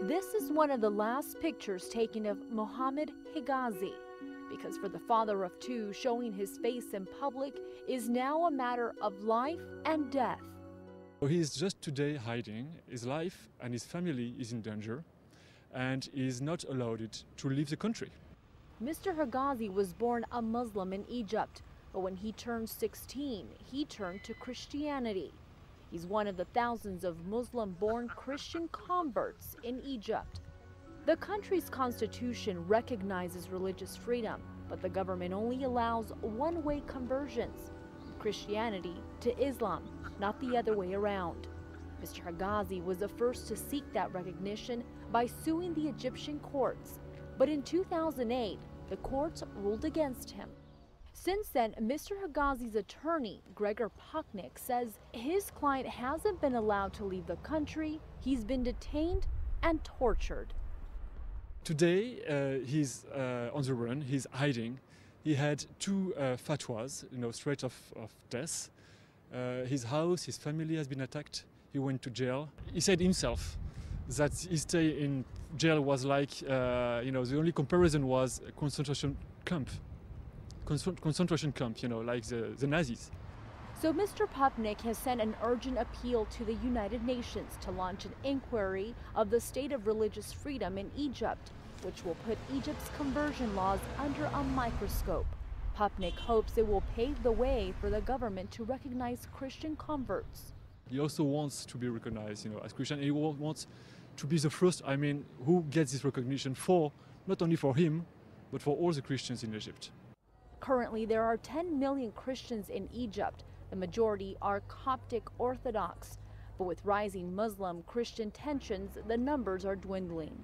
This is one of the last pictures taken of Mohammed Hegazy, because for the father of two, showing his face in public is now a matter of life and death. He is just today hiding. His life and his family is in danger, and he is not allowed to leave the country. Mr. Hegazy was born a Muslim in Egypt, but when he turned 16, he turned to Christianity. He's one of the thousands of Muslim-born Christian converts in Egypt. The country's constitution recognizes religious freedom, but the government only allows one-way conversions, from Christianity to Islam, not the other way around. Mr. Hegazy was the first to seek that recognition by suing the Egyptian courts, but in 2008, the courts ruled against him. Since then, Mr. Hegazy's attorney, Gregor Pucknick, says his client hasn't been allowed to leave the country. He's been detained and tortured. Today, he's on the run, he's hiding. He had two fatwas, threat of death. His house, his family has been attacked. He went to jail. He said himself that his stay in jail was like, the only comparison was a concentration camp, like the Nazis. So Mr. Pucknick has sent an urgent appeal to the United Nations to launch an inquiry of the state of religious freedom in Egypt, which will put Egypt's conversion laws under a microscope. Pucknick hopes it will pave the way for the government to recognize Christian converts. He also wants to be recognized, as Christian. He wants to be the first, who gets this recognition not only for him, but for all the Christians in Egypt. Currently, there are 10 million Christians in Egypt. The majority are Coptic Orthodox. But with rising Muslim-Christian tensions, the numbers are dwindling.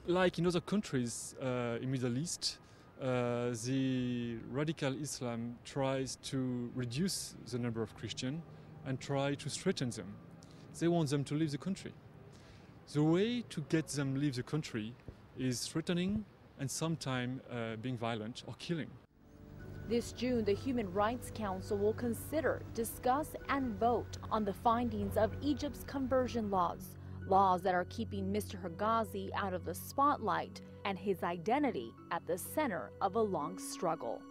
Like in other countries in Middle East, the radical Islam tries to reduce the number of Christians and try to threaten them. They want them to leave the country. The way to get them to leave the country is threatening and sometimes being violent or killing. This June, the Human Rights Council will consider, discuss, and vote on the findings of Egypt's conversion laws that are keeping Mr. Hegazy out of the spotlight and his identity at the center of a long struggle.